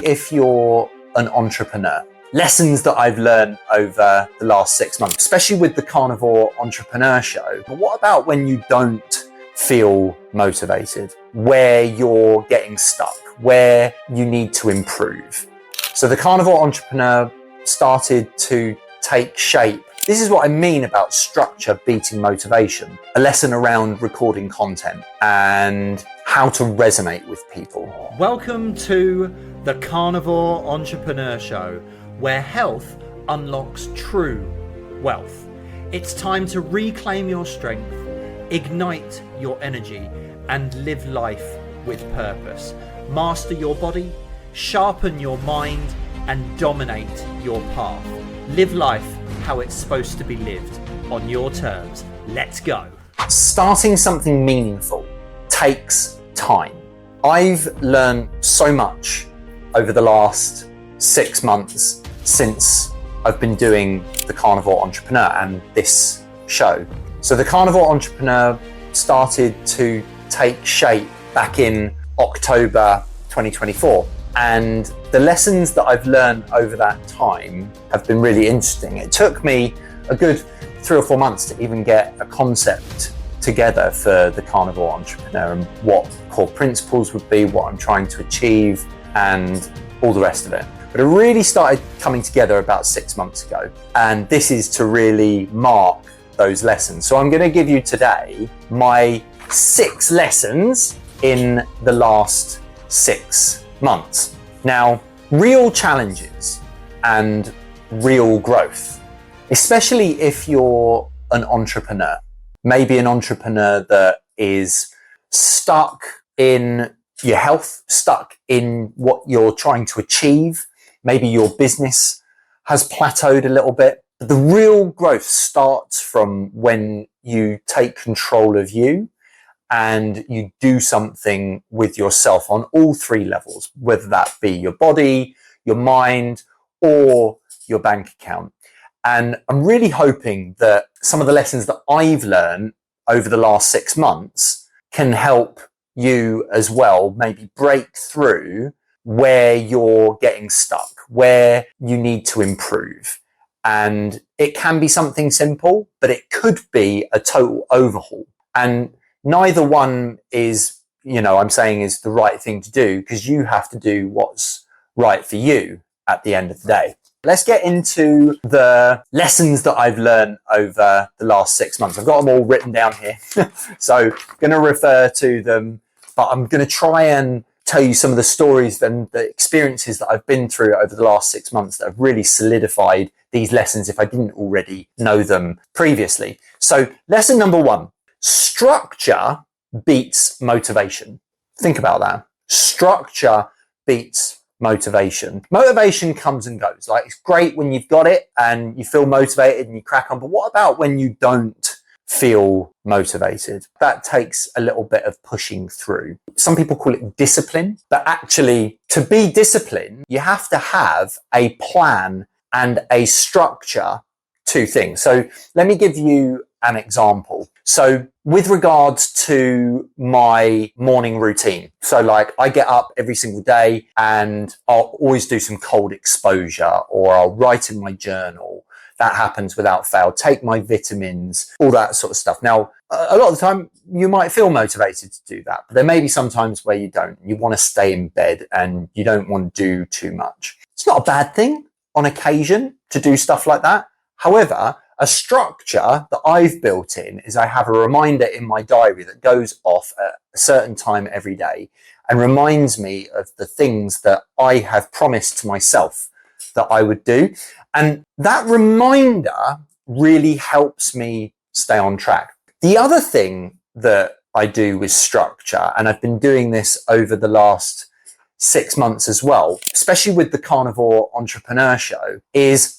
if you're an entrepreneur. Lessons that I've learned over the last 6 months, especially with the Carnivore Entrepreneur Show. But what about when you don't feel motivated, where you're getting stuck, where you need to improve? So the Carnivore Entrepreneur started to take shape. This is what I mean about structure beating motivation. A lesson around recording content and how to resonate with people. Welcome to the Carnivore Entrepreneur Show, where health unlocks true wealth. It's time to reclaim your strength, ignite your energy, and live life with purpose. Master your body, sharpen your mind, and dominate your path. Live life how it's supposed to be lived, on your terms. Let's go. Starting something meaningful takes time. I've learned so much over the last 6 months since I've been doing the Carnivore Entrepreneur and this show. So the Carnivore Entrepreneur started to take shape back in October 2024. And the lessons that I've learned over that time have been really interesting. It took me a good 3 or 4 months to even get a concept together for the Carnivore Entrepreneur and what core principles would be, what I'm trying to achieve, and all the rest of it. But it really started coming together about 6 months ago. And this is to really mark those lessons. So I'm going to give you today my 6 lessons in the last 6 months. Now, real challenges and real growth, especially if you're an entrepreneur, maybe an entrepreneur that is stuck in your health, stuck in what you're trying to achieve. Maybe your business has plateaued a little bit. But the real growth starts from when you take control of you and you do something with yourself on all 3 levels, whether that be your body, your mind, or your bank account. And I'm really hoping that some of the lessons that I've learned over the last 6 months can help you as well, maybe break through where you're getting stuck, where you need to improve. And it can be something simple, but it could be a total overhaul. And neither one is, I'm saying is the right thing to do, because you have to do what's right for you at the end of the day. Let's get into the lessons that I've learned over the last 6 months. I've got them all written down here. So I'm going to refer to them, but I'm going to try and tell you some of the stories and the experiences that I've been through over the last 6 months that have really solidified these lessons if I didn't already know them previously. So lesson number 1, structure beats motivation. Think about that. Structure beats motivation. Motivation comes and goes. Like, it's great when you've got it and you feel motivated and you crack on. But what about when you don't feel motivated? That takes a little bit of pushing through. Some people call it discipline, but actually to be disciplined, you have to have a plan and a structure to things. So let me give you an example. So with regards to my morning routine, so like I get up every single day and I'll always do some cold exposure, or I'll write in my journal. That happens without fail. Take my vitamins, all that sort of stuff. Now, a lot of the time you might feel motivated to do that, but there may be some times where you don't. You want to stay in bed and you don't want to do too much. It's not a bad thing on occasion to do stuff like that. However, a structure that I've built in is I have a reminder in my diary that goes off at a certain time every day and reminds me of the things that I have promised to myself that I would do. And that reminder really helps me stay on track. The other thing that I do with structure, and I've been doing this over the last 6 months as well, especially with the Carnivore Entrepreneur Show, is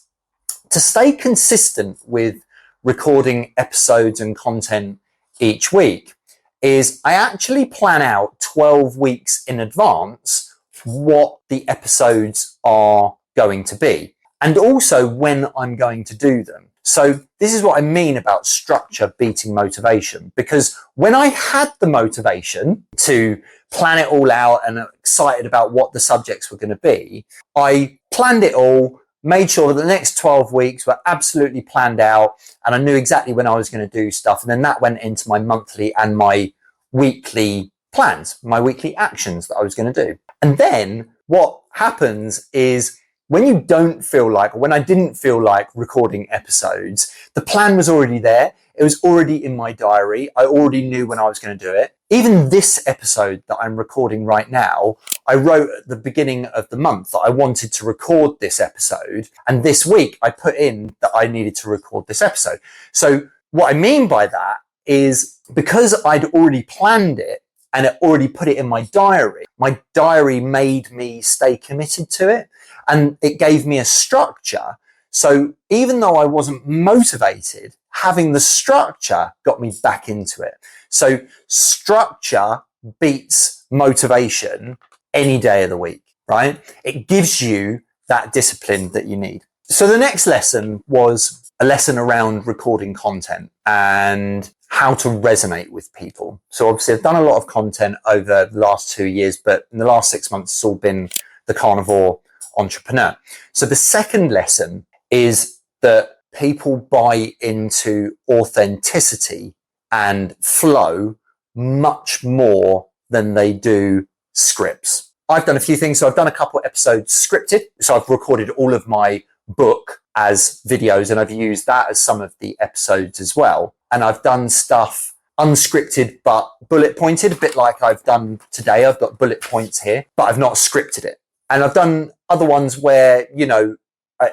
to stay consistent with recording episodes and content each week, is I actually plan out 12 weeks in advance what the episodes are going to be, and also when I'm going to do them. So this is what I mean about structure beating motivation, because when I had the motivation to plan it all out and excited about what the subjects were going to be, I planned it all, made sure that the next 12 weeks were absolutely planned out, and I knew exactly when I was going to do stuff. And then that went into my monthly and my weekly plans, my weekly actions that I was going to do. And then what happens is, when you don't feel like, or when I didn't feel like recording episodes, the plan was already there. It was already in my diary. I already knew when I was going to do it. Even this episode that I'm recording right now, I wrote at the beginning of the month that I wanted to record this episode. And this week I put in that I needed to record this episode. So what I mean by that is, because I'd already planned it and it already put it in my diary made me stay committed to it. And it gave me a structure. So even though I wasn't motivated, having the structure got me back into it. So structure beats motivation any day of the week, right? It gives you that discipline that you need. So the next lesson was a lesson around recording content and how to resonate with people. So obviously I've done a lot of content over the last 2 years, but in the last 6 months, it's all been the Carnivore Entrepreneur. So the second lesson is that people buy into authenticity and flow much more than they do scripts. I've done a few things. So I've done a couple of episodes scripted. So I've recorded all of my book as videos, and I've used that as some of the episodes as well. And I've done stuff unscripted but bullet pointed, a bit like I've done today. I've got bullet points here, but I've not scripted it. And I've done other ones where,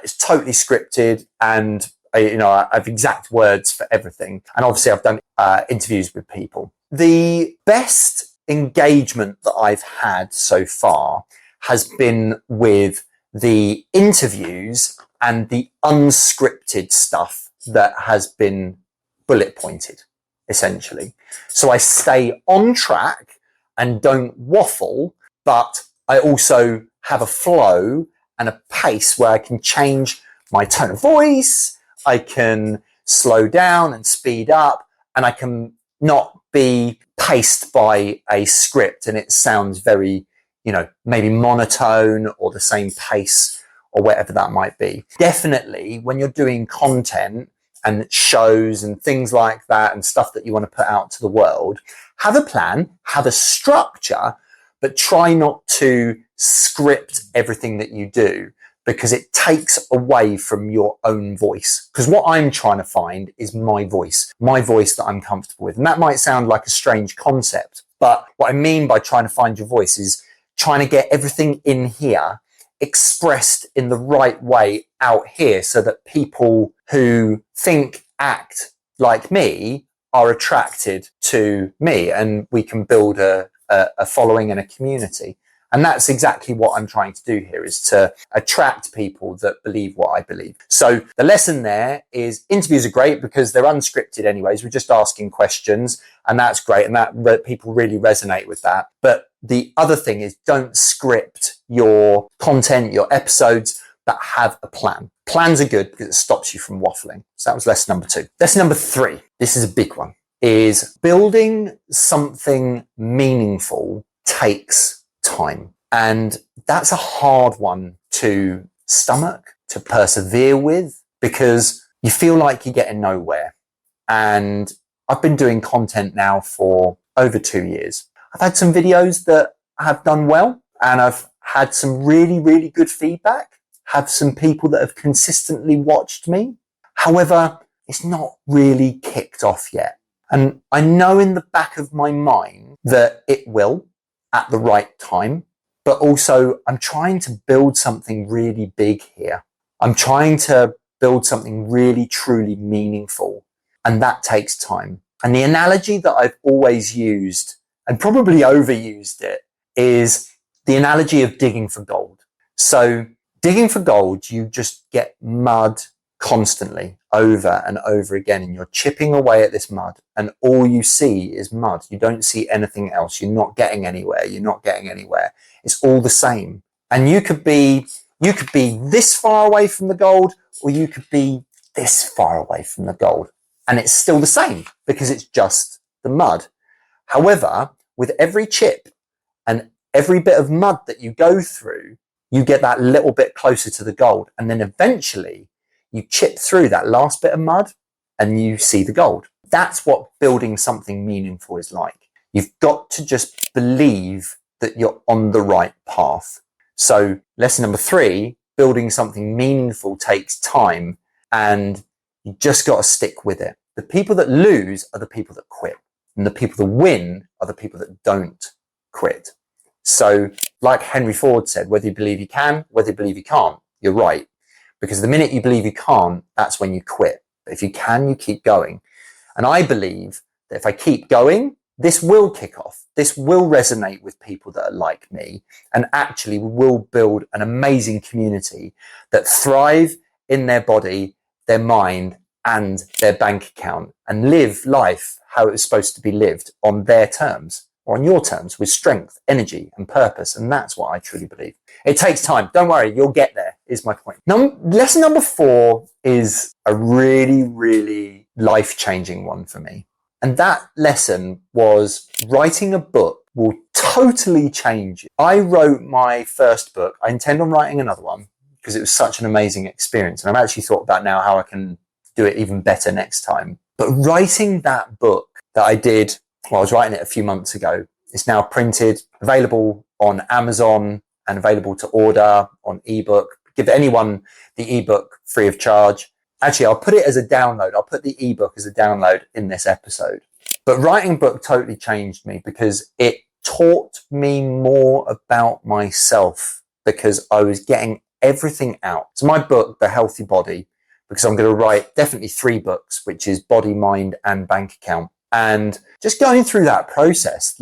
it's totally scripted and, I have exact words for everything. And obviously I've done interviews with people. The best engagement that I've had so far has been with the interviews and the unscripted stuff that has been bullet pointed, essentially. So I stay on track and don't waffle, but I also have a flow and a pace where I can change my tone of voice, I can slow down and speed up, and I can not be paced by a script and it sounds very, maybe monotone or the same pace or whatever that might be. Definitely when you're doing content and shows and things like that and stuff that you want to put out to the world, have a plan, have a structure, but try not to script everything that you do, because it takes away from your own voice. Because what I'm trying to find is my voice that I'm comfortable with. And that might sound like a strange concept, but what I mean by trying to find your voice is trying to get everything in here expressed in the right way out here, so that people who think, act like me are attracted to me, and we can build a following and a community. And that's exactly what I'm trying to do here, is to attract people that believe what I believe. So the lesson there is, interviews are great because they're unscripted anyways. We're just asking questions, and that's great. And that people really resonate with that. But the other thing is, don't script your content, your episodes, but have a plan. Plans are good because it stops you from waffling. So that was lesson number 2. Lesson number 3, this is a big one, is building something meaningful takes time. And that's a hard one to stomach, to persevere with, because you feel like you're getting nowhere. And I've been doing content now for over 2 years. I've had some videos that have done well, and I've had some really, really good feedback, have some people that have consistently watched me. However, it's not really kicked off yet. And I know in the back of my mind that it will at the right time, but also I'm trying to build something really big here. I'm trying to build something really, truly meaningful, and that takes time. And the analogy that I've always used, and probably overused it, is the analogy of digging for gold. So digging for gold, you just get mud constantly over and over again, and you're chipping away at this mud, and all you see is mud. You don't see anything else. You're not getting anywhere. It's all the same. And you could be this far away from the gold, or you could be this far away from the gold. And it's still the same because it's just the mud. However, with every chip and every bit of mud that you go through, you get that little bit closer to the gold. And then eventually you chip through that last bit of mud and you see the gold. That's what building something meaningful is like. You've got to just believe that you're on the right path. So lesson number 3, building something meaningful takes time, and you just got to stick with it. The people that lose are the people that quit, and the people that win are the people that don't quit. So like Henry Ford said, whether you believe you can, whether you believe you can't, you're right. Because the minute you believe you can't, that's when you quit. But if you can, you keep going. And I believe that if I keep going, this will kick off. This will resonate with people that are like me, and actually will build an amazing community that thrive in their body, their mind, and their bank account, and live life how it was supposed to be lived on their terms, or on your terms, with strength, energy, and purpose. And that's what I truly believe. It takes time. Don't worry, you'll get there, is my point. Lesson number 4 is a really, really life-changing one for me. And that lesson was writing a book will totally change you. I wrote my first book. I intend on writing another one because it was such an amazing experience. And I've actually thought about now how I can do it even better next time. But writing that book that I did, well, I was writing it a few months ago. It's now printed, available on Amazon and available to order on ebook. Give anyone the ebook free of charge. Actually, I'll put it as a download. I'll put the ebook as a download in this episode. But writing a book totally changed me because it taught me more about myself, because I was getting everything out. So my book, The Healthy Body, because I'm going to write definitely 3 books, which is Body, Mind, and Bank Account. And just going through that process,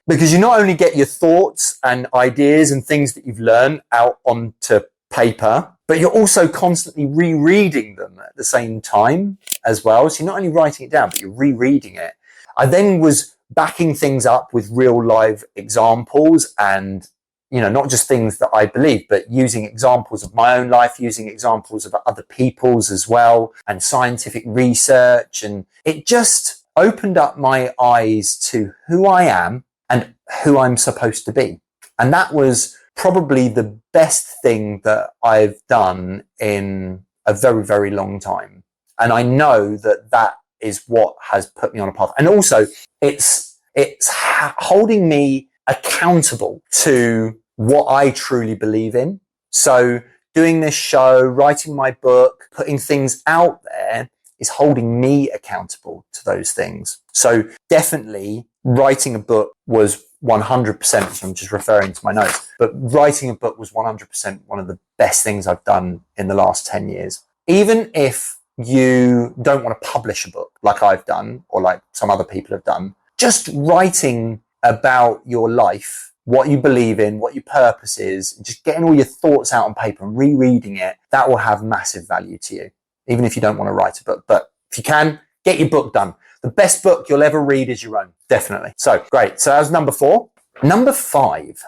because you not only get your thoughts and ideas and things that you've learned out onto paper, but you're also constantly rereading them at the same time as well. So you're not only writing it down, but you're rereading it. I then was backing things up with real live examples, and, not just things that I believe, but using examples of my own life, using examples of other people's as well, and scientific research. And it just opened up my eyes to who I am and who I'm supposed to be. And that was probably the best thing that I've done in a very, very long time. And I know that that is what has put me on a path. And also it's holding me accountable to what I truly believe in. So doing this show, writing my book, putting things out there is holding me accountable to those things. So definitely writing a book was 100%, I'm just referring to my notes, but writing a book was 100% one of the best things I've done in the last 10 years. Even if you don't want to publish a book like I've done, or like some other people have done, just writing about your life, what you believe in, what your purpose is, just getting all your thoughts out on paper and rereading it, that will have massive value to you, even if you don't want to write a book. But if you can, get your book done. The best book you'll ever read is your own, definitely. So great. So that was number 4. Number 5.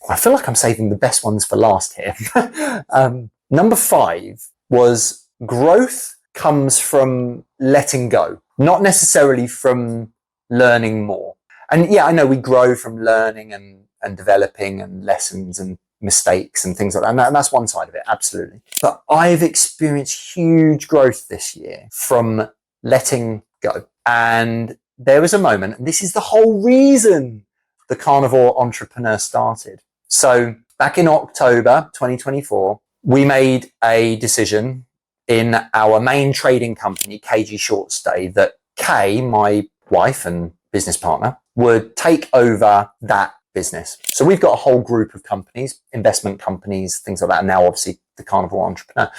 I feel like I'm saving the best ones for last here. Number 5 was growth comes from letting go, not necessarily from learning more. And yeah, I know we grow from learning and developing and lessons and mistakes and things like that. And that's one side of it, absolutely. But I've experienced huge growth this year from letting go. And there was a moment, and this is the whole reason the Carnivore Entrepreneur started. So back in October 2024, we made a decision in our main trading company, KG Short Stay, that Kay, my wife and business partner, would take over that business. So we've got a whole group of companies, investment companies, things like that. And now obviously the Carnivore Entrepreneur.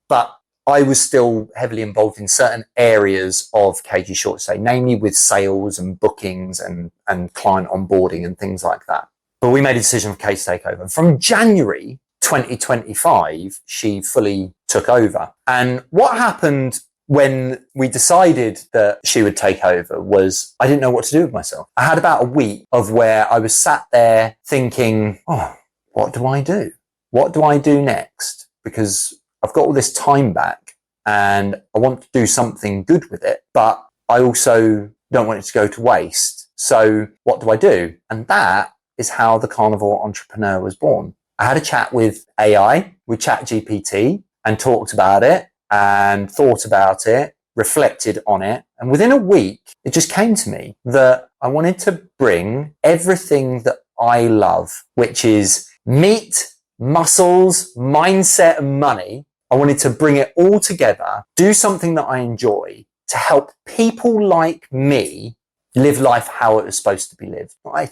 But I was still heavily involved in certain areas of KG Short Stay, namely with sales and bookings and client onboarding and things like that. But we made a decision for Kay to take over. From January 2025, she fully took over. And what happened when we decided that she would take over was I didn't know what to do with myself. I had about a week of where I was sat there thinking, what do I do? What do I do next? Because I've got all this time back and I want to do something good with it, but I also don't want it to go to waste. So what do? And that is how the Carnivore Entrepreneur was born. I had a chat with AI, with ChatGPT, and talked about it and thought about it, reflected on it. And within a week, it just came to me that I wanted to bring everything that I love, which is meat, muscles, mindset, and money. I wanted to bring it all together, do something that I enjoy to help people like me live life how it was supposed to be lived. I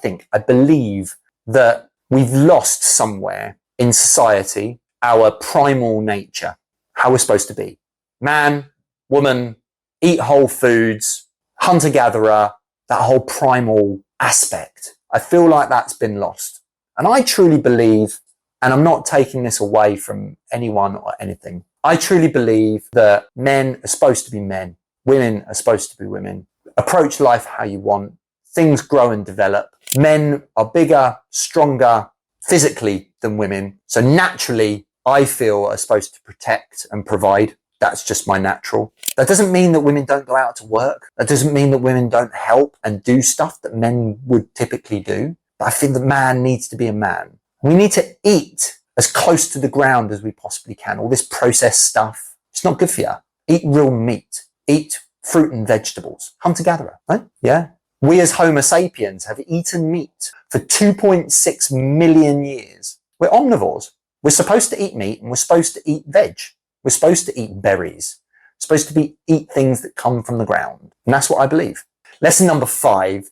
believe that we've lost somewhere in society our primal nature, how we're supposed to be. Man, woman, eat whole foods, hunter-gatherer, that whole primal aspect. I feel like that's been lost. And I truly believe, and I'm not taking this away from anyone or anything, I truly believe that men are supposed to be men, women are supposed to be women. Approach life how you want. Things grow and develop. Men are bigger, stronger physically than women. So naturally, I feel are supposed to protect and provide. That's just my natural. That doesn't mean that women don't go out to work. That doesn't mean that women don't help and do stuff that men would typically do. But I think that man needs to be a man. We need to eat as close to the ground as we possibly can. All this processed stuff, it's not good for you. Eat real meat. Eat fruit and vegetables. Hunter-gatherer, right? Yeah. We as Homo sapiens have eaten meat for 2.6 million years. We're omnivores. We're supposed to eat meat and we're supposed to eat veg. We're supposed to eat berries. We're supposed to eat things that come from the ground. And that's what I believe. Lesson number 5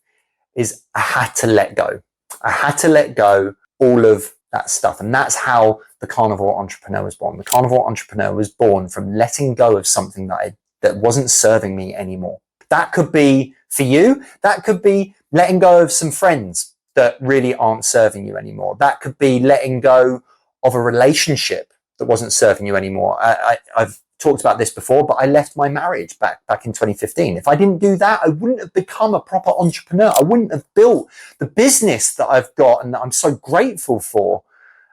is I had to let go. I had to let go all of that stuff. And that's how the Carnivore Entrepreneur was born. The Carnivore Entrepreneur was born from letting go of something that wasn't serving me anymore. That could be for you. That could be letting go of some friends that really aren't serving you anymore. That could be letting go of a relationship that wasn't serving you anymore. I've talked about this before, but I left my marriage back in 2015. If I didn't do that, I wouldn't have become a proper entrepreneur. I wouldn't have built the business that I've got and that I'm so grateful for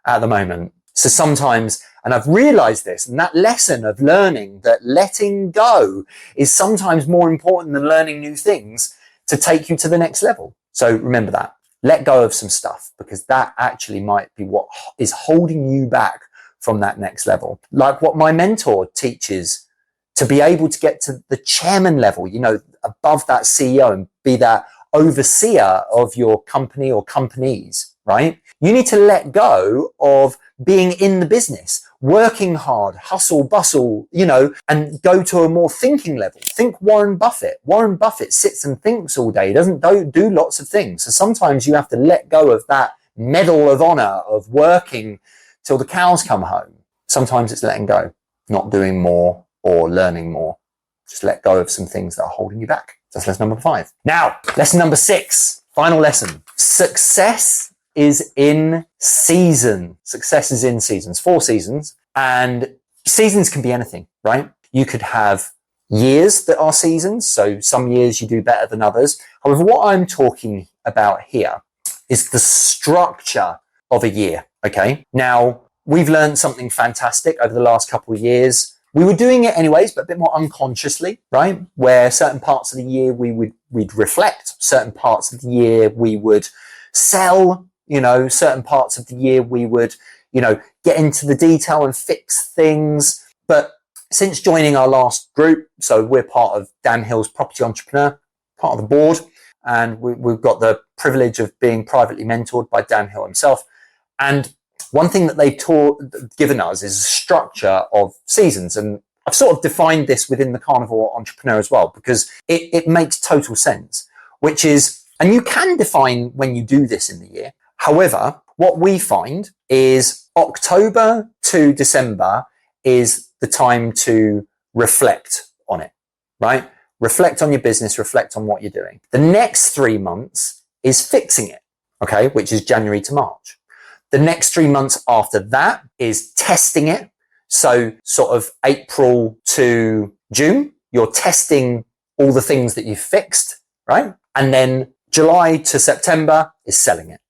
at the moment. So sometimes, and I've realized this, and that lesson of learning that letting go is sometimes more important than learning new things to take you to the next level. So remember that. Let go of some stuff, because that actually might be what is holding you back from that next level. Like what my mentor teaches, to be able to get to the chairman level, above that CEO and be that overseer of your company or companies, right? You need to let go of being in the business, working hard, hustle, bustle, and go to a more thinking level. Think Warren Buffett. Warren Buffett sits and thinks all day. He doesn't do lots of things. So sometimes you have to let go of that medal of honor of working till the cows come home. Sometimes it's letting go, not doing more or learning more. Just let go of some things that are holding you back. That's lesson number 5. Now, lesson number 6, final lesson. Success is in season. Success is in seasons, 4 seasons. And seasons can be anything, right? You could have years that are seasons. So some years you do better than others. However, what I'm talking about here is the structure of a year. Okay. Now, we've learned something fantastic over the last couple of years. We were doing it anyways, but a bit more unconsciously, right? Where certain parts of the year we'd reflect, certain parts of the year we would sell, certain parts of the year we would, get into the detail and fix things. But since joining our last group, so we're part of Dan Hill's Property Entrepreneur, part of the board, and we've got the privilege of being privately mentored by Dan Hill himself. And one thing that they've given us is a structure of seasons. And I've sort of defined this within the Carnivore Entrepreneur as well, because it makes total sense, which is, and you can define when you do this in the year. However, what we find is October to December is the time to reflect on it, right? Reflect on your business, reflect on what you're doing. The next 3 months is fixing it, okay, which is January to March. The next 3 months after that is testing it. So sort of April to June, you're testing all the things that you've fixed, right? And then July to September is selling it.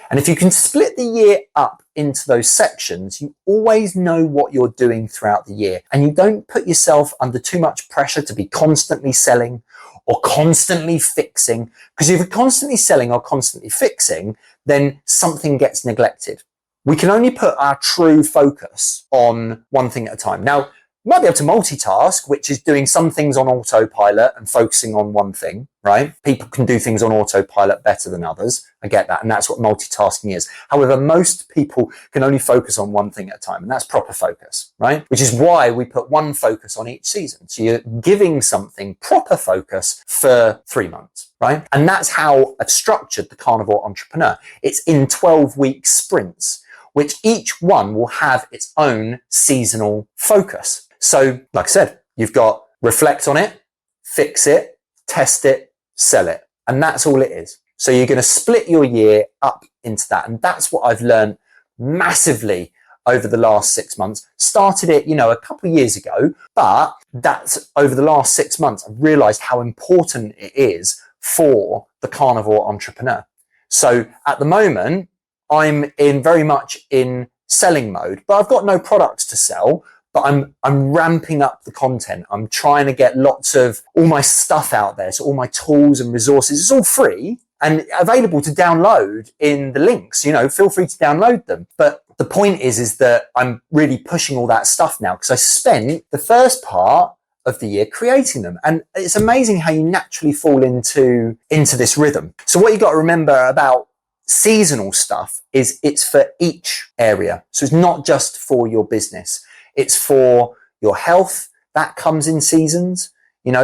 And if you can split the year up into those sections, you always know what you're doing throughout the year, and you don't put yourself under too much pressure to be constantly selling or constantly fixing, because if you're constantly selling or constantly fixing, then something gets neglected. We can only put our true focus on one thing at a time. Now, you might be able to multitask, which is doing some things on autopilot and focusing on one thing, right? People can do things on autopilot better than others. I get that. And that's what multitasking is. However, most people can only focus on one thing at a time, and that's proper focus, right? Which is why we put one focus on each season. So you're giving something proper focus for 3 months, right? And that's how I've structured the Carnivore Entrepreneur. It's in 12-week sprints, which each one will have its own seasonal focus. So, like I said, you've got reflect on it, fix it, test it, sell it. And that's all it is. So you're going to split your year up into that. And that's what I've learned massively over the last 6 months. Started it, a couple of years ago, but that's over the last 6 months, I've realized how important it is for the Carnivore Entrepreneur. So at the moment, I'm very much in selling mode, but I've got no products to sell. But I'm ramping up the content. I'm trying to get lots of all my stuff out there. So all my tools and resources, it's all free and available to download in the links. Feel free to download them. But the point is that I'm really pushing all that stuff now because I spent the first part of the year creating them. And it's amazing how you naturally fall into this rhythm. So what you got to remember about seasonal stuff is it's for each area. So it's not just for your business. It's for your health. That comes in seasons,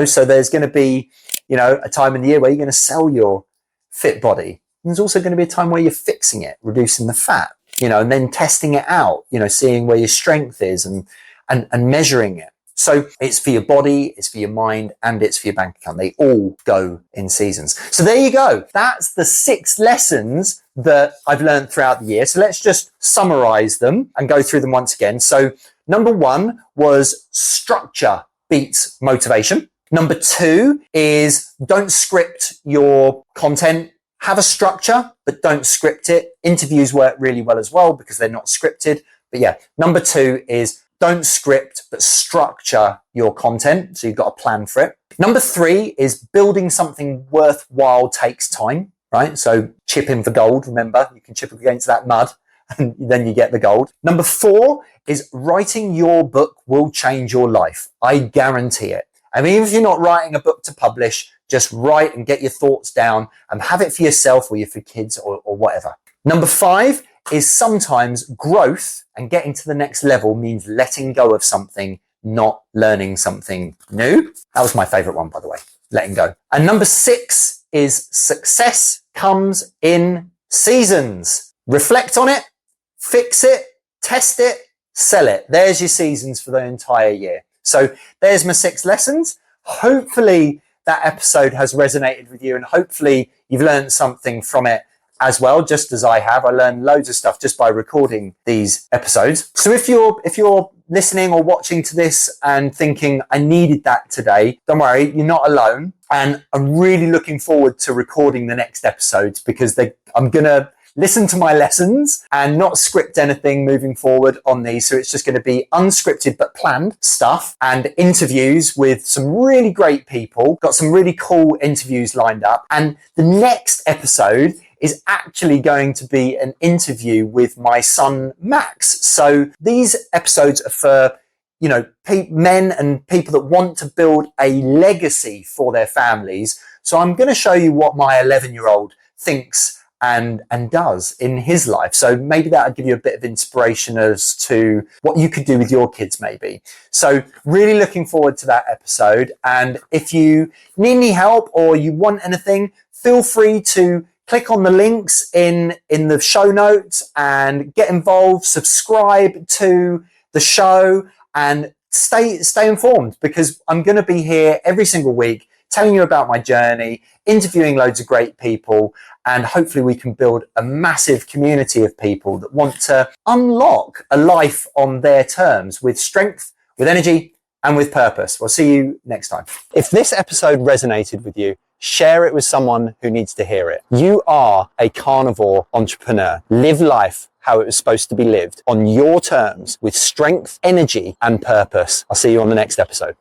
so there's going to be, a time in the year where you're going to sell your fit body. And there's also going to be a time where you're fixing it, reducing the fat, and then testing it out, seeing where your strength is and measuring it. So it's for your body, it's for your mind, and it's for your bank account. They all go in seasons. So there you go. That's the 6 lessons that I've learned throughout the year. So let's just summarize them and go through them once again. So number 1 was structure beats motivation. Number 2 is don't script your content. Have a structure, but don't script it. Interviews work really well as well because they're not scripted. But yeah, number 2 is don't script, but structure your content. So you've got a plan for it. Number 3 is building something worthwhile takes time, right? So chip in for gold. Remember, you can chip against that mud and then you get the gold. Number 4 is writing your book will change your life. I guarantee it. I mean, even if you're not writing a book to publish, just write and get your thoughts down and have it for yourself or for kids or whatever. Number 5 is sometimes growth and getting to the next level means letting go of something, not learning something new. That was my favorite one, by the way, letting go. And number 6 is success comes in seasons. Reflect on it, fix it, test it, sell it. There's your seasons for the entire year. So there's my 6 lessons. Hopefully that episode has resonated with you and hopefully you've learned something from it as well, just as I have. I learned loads of stuff just by recording these episodes. So if you're listening or watching to this and thinking, I needed that today, don't worry, you're not alone. And I'm really looking forward to recording the next episodes because I'm going to listen to my lessons and not script anything moving forward on these. So it's just going to be unscripted but planned stuff and interviews with some really great people. Got some really cool interviews lined up. And the next episode is actually going to be an interview with my son, Max. So these episodes are for, men and people that want to build a legacy for their families. So I'm going to show you what my 11-year-old thinks and does in his life. So maybe that'll give you a bit of inspiration as to what you could do with your kids maybe. So really looking forward to that episode. And if you need any help or you want anything, feel free to click on the links in the show notes and get involved, subscribe to the show and stay informed because I'm going to be here every single week telling you about my journey, interviewing loads of great people, and hopefully we can build a massive community of people that want to unlock a life on their terms with strength, with energy, and with purpose. We'll see you next time. If this episode resonated with you, share it with someone who needs to hear it. You are a carnivore entrepreneur. Live life how it was supposed to be lived on your terms with strength, energy, and purpose. I'll see you on the next episode.